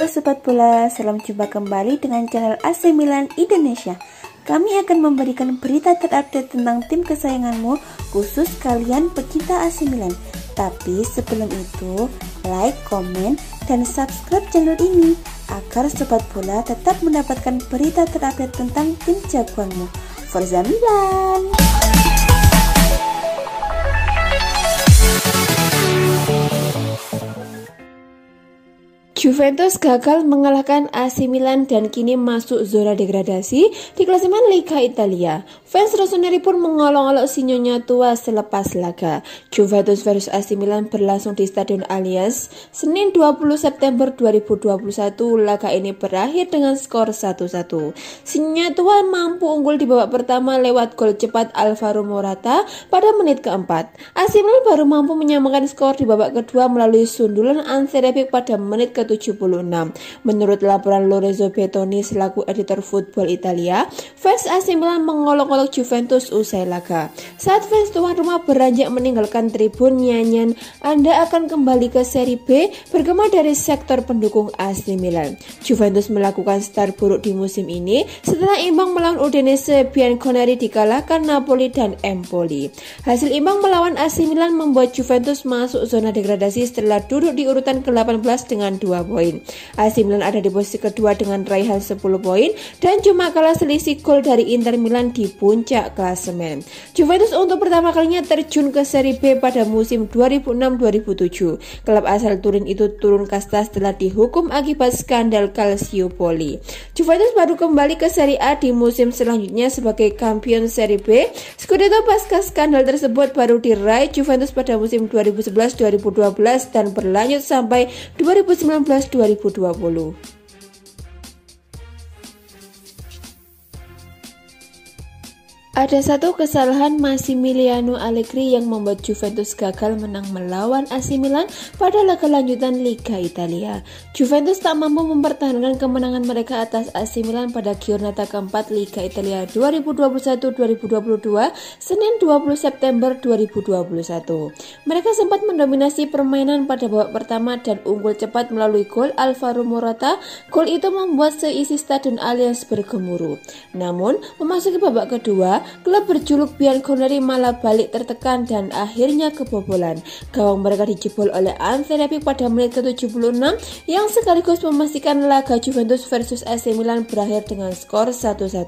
Sobat bola, salam jumpa kembali dengan channel AC Milan Indonesia. Kami akan memberikan berita terupdate tentang tim kesayanganmu, khusus kalian pecinta AC Milan. Tapi sebelum itu, like, komen, dan subscribe channel ini agar sobat bola tetap mendapatkan berita terupdate tentang tim jagoanmu. Forza Milan! Juventus gagal mengalahkan AC Milan dan kini masuk zona degradasi di klasemen Liga Italia. Fans rossoneri pun mengolok-olok si Nyonya tua selepas laga. Juventus versus AC Milan berlangsung di Stadion Allianz Senin 20 September 2021. Laga ini berakhir dengan skor 1-1. Si Nyonya tua mampu unggul di babak pertama lewat gol cepat Alvaro Morata pada menit keempat. AC Milan baru mampu menyamakan skor di babak kedua melalui sundulan Ante Rebic pada menit ke-76. Menurut laporan Lorenzo Bettoni selaku editor Football Italia, fans AC Milan mengolok-olok Juventus usai laga. Saat fans tuan rumah beranjak meninggalkan tribun nyanyian "Anda akan kembali ke Serie B" bergema dari sektor pendukung AC Milan. Juventus melakukan start buruk di musim ini setelah imbang melawan Udinese, Bianconeri dikalahkan Napoli dan Empoli. Hasil imbang melawan AC Milan membuat Juventus masuk zona degradasi setelah duduk di urutan ke-18 dengan 2 poin. AC Milan ada di posisi kedua dengan raihan 10 poin dan cuma kalah selisih gol dari Inter Milan di puncak klasemen. Juventus untuk pertama kalinya terjun ke Serie B pada musim 2006-2007. Klub asal Turin itu turun kasta setelah dihukum akibat skandal Calciopoli. Juventus baru kembali ke Serie A di musim selanjutnya sebagai kampion Serie B. Scudetto pasca skandal tersebut baru diraih Juventus pada musim 2011-2012 dan berlanjut sampai 2019-2020. Ada satu kesalahan Massimiliano Allegri yang membuat Juventus gagal menang melawan AC Milan pada laga lanjutan Liga Italia. Juventus tak mampu mempertahankan kemenangan mereka atas AC Milan pada giornata keempat Liga Italia 2021-2022 Senin 20 September 2021. Mereka sempat mendominasi permainan pada babak pertama dan unggul cepat melalui gol Alvaro Morata. Gol itu membuat seisi Stadion Allianz bergemuruh. Namun, memasuki babak kedua, klub berjuluk Bianconeri malah balik tertekan dan akhirnya kebobolan. Gawang mereka dijebol oleh Ante Rebic pada menit ke-76 yang sekaligus memastikan laga Juventus versus AC Milan berakhir dengan skor 1-1.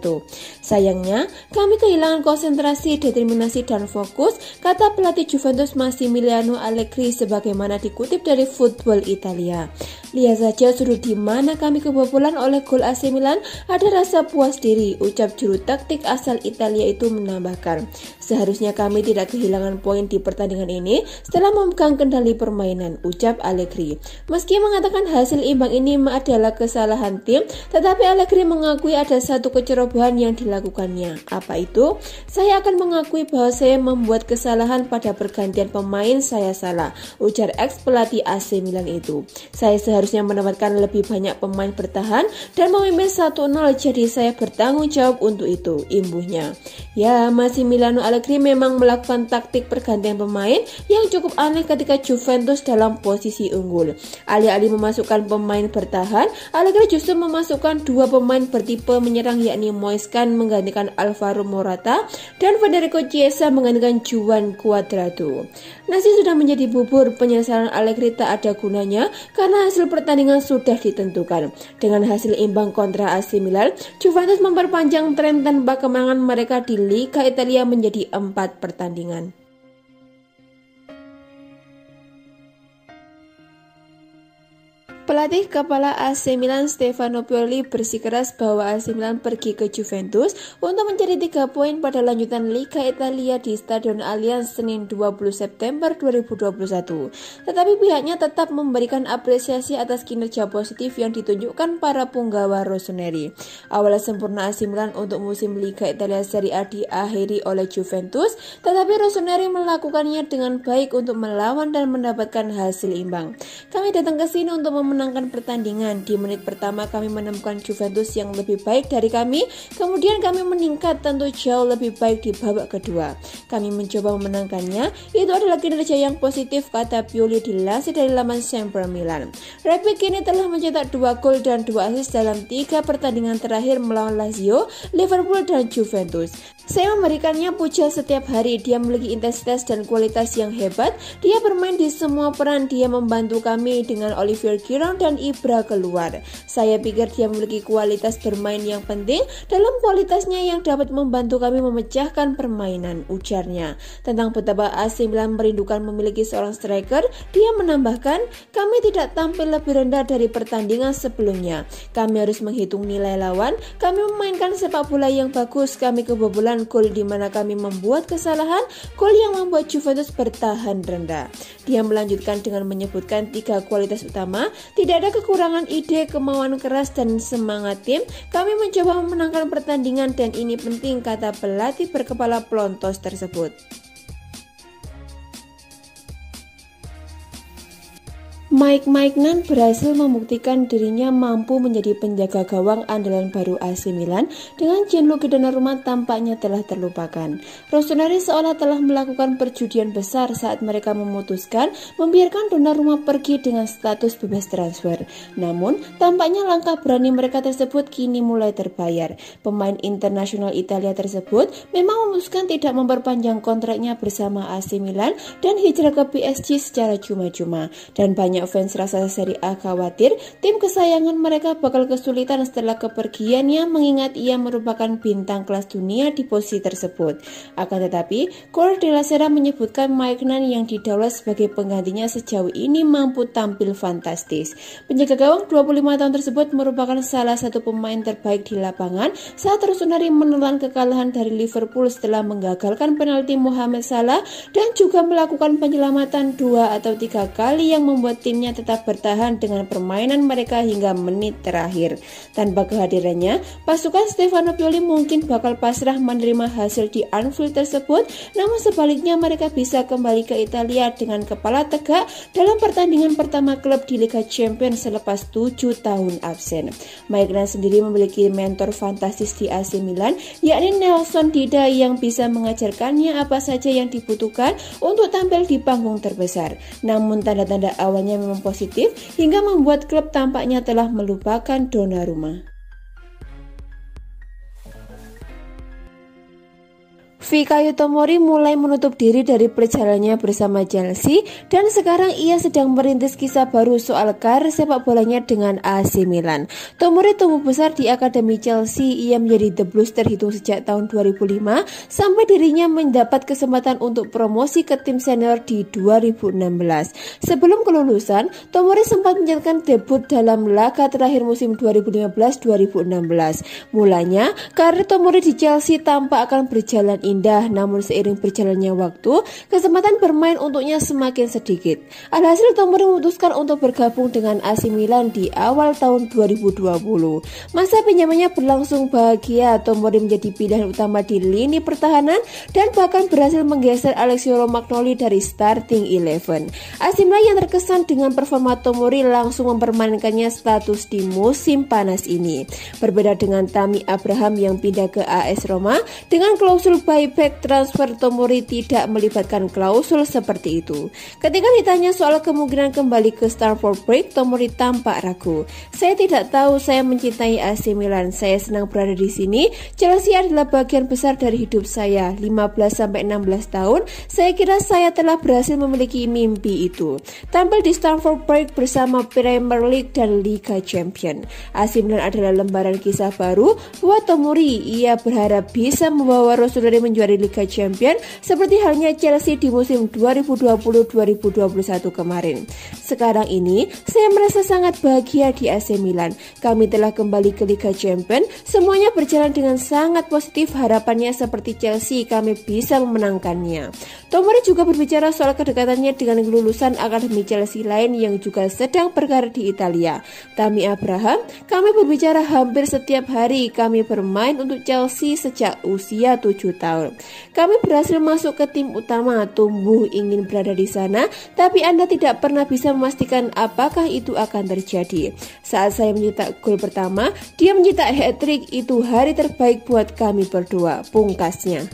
Sayangnya, kami kehilangan konsentrasi, determinasi dan fokus, kata pelatih Juventus Massimiliano Allegri sebagaimana dikutip dari Football Italia. Lihat saja sudut di mana kami kebobolan oleh gol AC Milan, ada rasa puas diri, ucap juru taktik asal Italia itu menambahkan. Seharusnya kami tidak kehilangan poin di pertandingan ini setelah memegang kendali permainan, ucap Allegri. Meski mengatakan hasil imbang ini adalah kesalahan tim, tetapi Allegri mengakui ada satu kecerobohan yang dilakukannya. Apa itu? Saya akan mengakui bahwa saya membuat kesalahan pada pergantian pemain, saya salah, ujar ex pelatih AC Milan itu. Saya seharusnya menempatkan lebih banyak pemain bertahan dan memimpin 1-0, jadi saya bertanggung jawab untuk itu, imbuhnya. Ya, Massimiliano Allegri memang melakukan taktik pergantian pemain yang cukup aneh ketika Juventus dalam posisi unggul. Alih-alih memasukkan pemain bertahan, Allegri justru memasukkan dua pemain bertipe menyerang, yakni Moise Kean menggantikan Alvaro Morata dan Federico Chiesa menggantikan Juan Cuadrado. Nasi sudah menjadi bubur, penyesalan Allegri tak ada gunanya karena hasil pertandingan sudah ditentukan. Dengan hasil imbang kontra AC Milan, Juventus memperpanjang tren tanpa kemenangan mereka di Liga Italia menjadi 4 pertandingan. Pelatih kepala AC Milan Stefano Pioli bersikeras bahwa AC Milan pergi ke Juventus untuk mencari 3 poin pada lanjutan Liga Italia di Stadion Allianz Senin 20 September 2021. Tetapi pihaknya tetap memberikan apresiasi atas kinerja positif yang ditunjukkan para punggawa rossoneri. Awal sempurna AC Milan untuk musim Liga Italia Serie A diakhiri oleh Juventus, tetapi rossoneri melakukannya dengan baik untuk melawan dan mendapatkan hasil imbang. Kami datang ke sini untuk memenangkan memenangkan pertandingan. Di menit pertama kami menemukan Juventus yang lebih baik dari kami, kemudian kami meningkat tentu jauh lebih baik di babak kedua. Kami mencoba memenangkannya, itu adalah kinerja yang positif, kata Pioli dilansir dari laman Sempre Milan. Rapid kini telah mencetak 2 gol dan 2 assist dalam 3 pertandingan terakhir melawan Lazio, Liverpool dan Juventus. Saya memberikannya puja setiap hari. Dia memiliki intensitas dan kualitas yang hebat. Dia bermain di semua peran. Dia membantu kami dengan Olivier Giroud dan Ibra keluar. Saya pikir dia memiliki kualitas bermain yang penting dalam kualitasnya yang dapat membantu kami memecahkan permainan, ujarnya. Tentang betapa AC Milan merindukan memiliki seorang striker, dia menambahkan, kami tidak tampil lebih rendah dari pertandingan sebelumnya. Kami harus menghitung nilai lawan. Kami memainkan sepak bola yang bagus. Kami kebobolan gol di mana kami membuat kesalahan, gol yang membuat Juventus bertahan rendah. Dia melanjutkan dengan menyebutkan 3 kualitas utama, tidak ada kekurangan ide, kemauan keras dan semangat tim. Kami mencoba memenangkan pertandingan dan ini penting, kata pelatih berkepala pelontos tersebut. Mike Maignan berhasil membuktikan dirinya mampu menjadi penjaga gawang andalan baru AC Milan dengan Gianluigi Donnarumma tampaknya telah terlupakan. Rossoneri seolah telah melakukan perjudian besar saat mereka memutuskan membiarkan Donnarumma pergi dengan status bebas transfer. Namun, tampaknya langkah berani mereka tersebut kini mulai terbayar. Pemain internasional Italia tersebut memang memutuskan tidak memperpanjang kontraknya bersama AC Milan dan hijrah ke PSG secara cuma-cuma, dan banyak fans rasa Serie A khawatir tim kesayangan mereka bakal kesulitan setelah kepergiannya mengingat ia merupakan bintang kelas dunia di posisi tersebut. Akan tetapi, Corriere della Sera menyebutkan Maignan yang didaulat sebagai penggantinya sejauh ini mampu tampil fantastis. Penjaga gawang 25 tahun tersebut merupakan salah satu pemain terbaik di lapangan saat Rossoneri menelan kekalahan dari Liverpool setelah menggagalkan penalti Mohamed Salah dan juga melakukan penyelamatan 2 atau 3 kali yang membuat timnya tetap bertahan dengan permainan mereka hingga menit terakhir. Tanpa kehadirannya, pasukan Stefano Pioli mungkin bakal pasrah menerima hasil di Anfield tersebut, namun sebaliknya mereka bisa kembali ke Italia dengan kepala tegak dalam pertandingan pertama klub di Liga Champions selepas 7 tahun absen. Maignan sendiri memiliki mentor fantastis di AC Milan, yakni Nelson Dida yang bisa mengajarkannya apa saja yang dibutuhkan untuk tampil di panggung terbesar. Namun tanda-tanda awalnya memang positif hingga membuat klub tampaknya telah melupakan Donnarumma. Fikayo Tomori mulai menutup diri dari perjalanannya bersama Chelsea dan sekarang ia sedang merintis kisah baru soal karir sepak bolanya dengan AC Milan. Tomori tumbuh besar di Akademi Chelsea. Ia menjadi The Blues terhitung sejak tahun 2005 sampai dirinya mendapat kesempatan untuk promosi ke tim senior di 2016. Sebelum kelulusan, Tomori sempat mencetakkan debut dalam laga terakhir musim 2015-2016. Mulanya, karir Tomori di Chelsea tampak akan berjalan indah, namun seiring berjalannya waktu, kesempatan bermain untuknya semakin sedikit. Alhasil Tomori memutuskan untuk bergabung dengan AC Milan di awal tahun 2020. Masa pinjamannya berlangsung bahagia. Tomori menjadi pilihan utama di lini pertahanan dan bahkan berhasil menggeser Alessio Romagnoli dari starting 11. AC Milan yang terkesan dengan performa Tomori langsung mempermainkannya status di musim panas ini. Berbeda dengan Tammy Abraham yang pindah ke AS Roma dengan klausul buyback transfer, Tomori tidak melibatkan klausul seperti itu. Ketika ditanya soal kemungkinan kembali ke Stamford Bridge, Tomori tampak ragu. Saya tidak tahu, saya mencintai AC Milan, saya senang berada di sini. Chelsea adalah bagian besar dari hidup saya. 15-16 tahun, saya kira saya telah berhasil memiliki mimpi itu. Tampil di Stamford Bridge bersama Premier League dan Liga Champions. AC Milan adalah lembaran kisah baru buat Tomori. Ia berharap bisa membawa Rossoneri menjuari Liga Champions seperti halnya Chelsea di musim 2020-2021 kemarin. Sekarang ini, saya merasa sangat bahagia di AC Milan. Kami telah kembali ke Liga Champions. Semuanya berjalan dengan sangat positif. Harapannya seperti Chelsea, kami bisa memenangkannya. Tomori juga berbicara soal kedekatannya dengan lulusan akademi Chelsea lain yang juga sedang berkarir di Italia. Tammy Abraham, kami berbicara hampir setiap hari. Kami bermain untuk Chelsea sejak usia 7 tahun. tahun. Kami berhasil masuk ke tim utama, tumbuh ingin berada di sana, tapi Anda tidak pernah bisa memastikan apakah itu akan terjadi. Saat saya mencetak gol pertama, dia mencetak hat-trick, itu hari terbaik buat kami berdua, pungkasnya.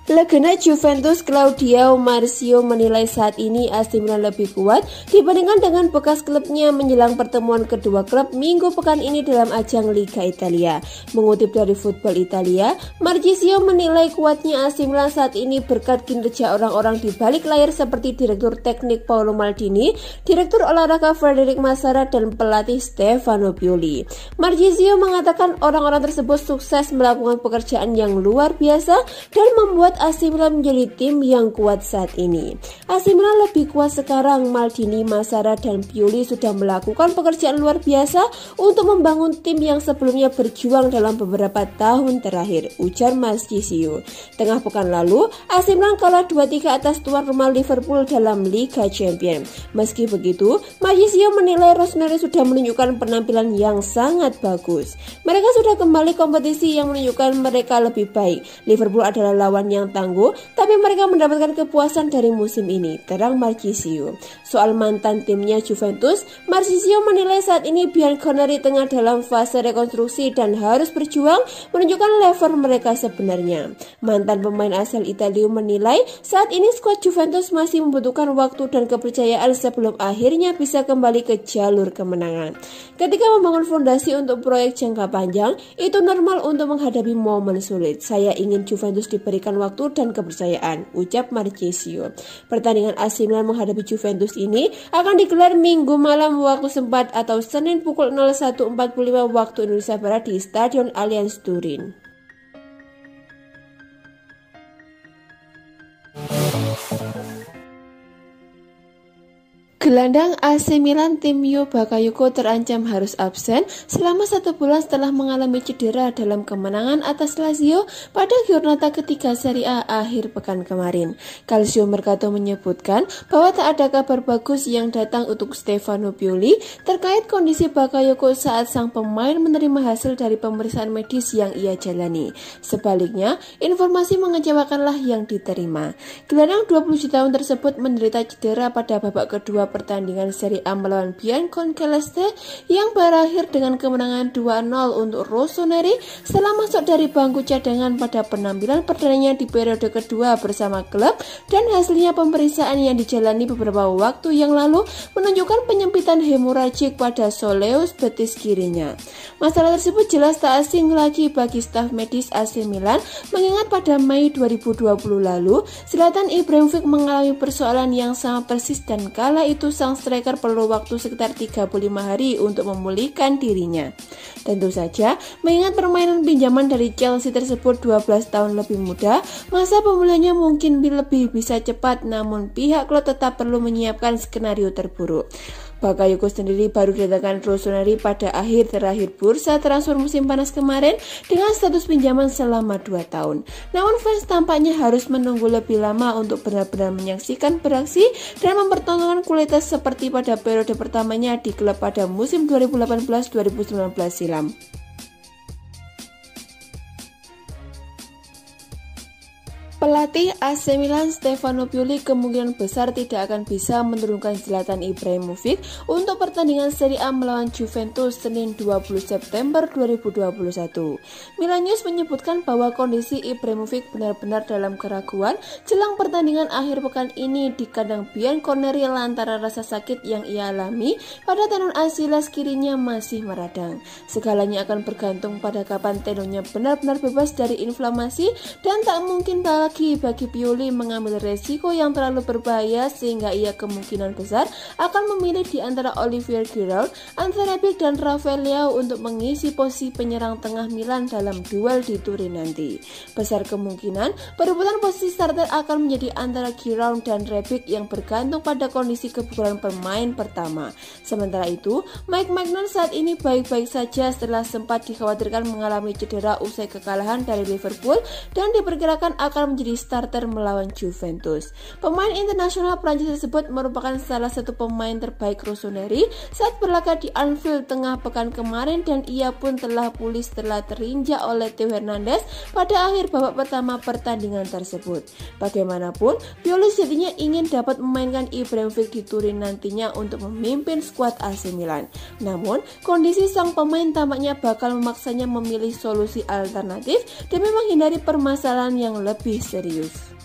Legenda Juventus Claudio Marcio menilai saat ini AC Milan lebih kuat dibandingkan dengan bekas klubnya menjelang pertemuan kedua klub minggu pekan ini dalam ajang Liga Italia. Mengutip dari Football Italia, Marchisio menilai kuatnya AC Milan saat ini berkat kinerja orang-orang di balik layar seperti Direktur Teknik Paolo Maldini, Direktur Olahraga Frederic Massara, dan pelatih Stefano Pioli. Marchisio mengatakan orang-orang tersebut sukses melakukan pekerjaan yang luar biasa dan membuat AC Milan menjadi tim yang kuat saat ini. AC Milan lebih kuat sekarang. Maldini, Massara, dan Pioli sudah melakukan pekerjaan luar biasa untuk membangun tim yang sebelumnya berjuang dalam beberapa tahun terakhir, ujar Marchisio. Tengah pekan lalu, AC Milan kalah 2-3 atas tuan rumah Liverpool dalam Liga Champions. Meski begitu, Marchisio menilai Rossoneri sudah menunjukkan penampilan yang sangat bagus. Mereka sudah kembali kompetisi yang menunjukkan mereka lebih baik. Liverpool adalah lawan yang tangguh, tapi mereka mendapatkan kepuasan dari musim ini, terang Marchisio. Soal mantan timnya Juventus, Marchisio menilai saat ini Bianconeri tengah dalam fase rekonstruksi dan harus berjuang menunjukkan level mereka sebenarnya. Mantan pemain asal Italia menilai saat ini skuad Juventus masih membutuhkan waktu dan kepercayaan sebelum akhirnya bisa kembali ke jalur kemenangan. Ketika membangun fondasi untuk proyek jangka panjang, itu normal untuk menghadapi momen sulit. Saya ingin Juventus diberikan waktu dan kepercayaan, ucap Marchisio. Pertandingan AC Milan menghadapi Juventus ini akan digelar Minggu malam waktu sempat atau Senin pukul 01.45 waktu Indonesia Barat di Stadion Allianz Turin. Gelandang AC Milan Timio Bakayoko terancam harus absen selama 1 bulan setelah mengalami cedera dalam kemenangan atas Lazio pada giornata ketiga Serie A akhir pekan kemarin. Calcio Mercato menyebutkan bahwa tak ada kabar bagus yang datang untuk Stefano Pioli terkait kondisi Bakayoko saat sang pemain menerima hasil dari pemeriksaan medis yang ia jalani. Sebaliknya, informasi mengecewakanlah yang diterima. Gelandang 27 tahun tersebut menderita cedera pada babak kedua pertandingan Serie A melawan Bianconceleste yang berakhir dengan kemenangan 2-0 untuk Rossoneri setelah masuk dari bangku cadangan pada penampilan perdananya di periode kedua bersama klub, dan hasilnya pemeriksaan yang dijalani beberapa waktu yang lalu menunjukkan penyempitan hemoragik pada soleus betis kirinya. Masalah tersebut jelas tak asing lagi bagi staf medis AC Milan, mengingat pada Mei 2020 lalu Zlatan Ibrahimovic mengalami persoalan yang sama persis dan kala itu sang striker perlu waktu sekitar 35 hari untuk memulihkan dirinya. Tentu saja, mengingat permainan pinjaman dari Chelsea tersebut 12 tahun lebih muda, masa pemulihannya mungkin lebih bisa cepat, namun pihak klub tetap perlu menyiapkan skenario terburuk. Bakayoko sendiri baru didatangkan Rossoneri pada terakhir bursa transfer musim panas kemarin dengan status pinjaman selama 2 tahun. Namun fans tampaknya harus menunggu lebih lama untuk benar-benar menyaksikan beraksi dan mempertontonkan kualitas seperti pada periode pertamanya di klub pada musim 2018-2019 silam. Pelatih AC Milan Stefano Pioli kemungkinan besar tidak akan bisa menurunkan Zlatan Ibrahimovic untuk pertandingan Serie A melawan Juventus Senin 20 September 2021. Milan News menyebutkan bahwa kondisi Ibrahimovic benar-benar dalam keraguan jelang pertandingan akhir pekan ini di kandang Bianconeri lantaran rasa sakit yang ia alami pada tendon Achilles kirinya masih meradang. Segalanya akan bergantung pada kapan tendonnya benar-benar bebas dari inflamasi, dan tak mungkin lagi bagi Pioli mengambil resiko yang terlalu berbahaya, sehingga ia kemungkinan besar akan memilih di antara Olivier Giroud, Ante Rebic, dan Rafael Leao untuk mengisi posisi penyerang tengah Milan dalam duel di Turin nanti. Besar kemungkinan perebutan posisi starter akan menjadi antara Giroud dan Rebic yang bergantung pada kondisi kebugaran pemain pertama. Sementara itu, Mike Maignan saat ini baik-baik saja setelah sempat dikhawatirkan mengalami cedera usai kekalahan dari Liverpool dan diperkirakan akan menjadi menjadi starter melawan Juventus. Pemain internasional Prancis tersebut merupakan salah satu pemain terbaik Rossoneri saat berlaga di Anfield tengah pekan kemarin, dan ia pun telah pulih setelah terinjak oleh Theo Hernandez pada akhir babak pertama pertandingan tersebut. Bagaimanapun, Pioli sejatinya ingin dapat memainkan Ibrahimovic di Turin nantinya untuk memimpin skuad AC Milan. Namun, kondisi sang pemain tampaknya bakal memaksanya memilih solusi alternatif demi menghindari permasalahan yang lebih serius.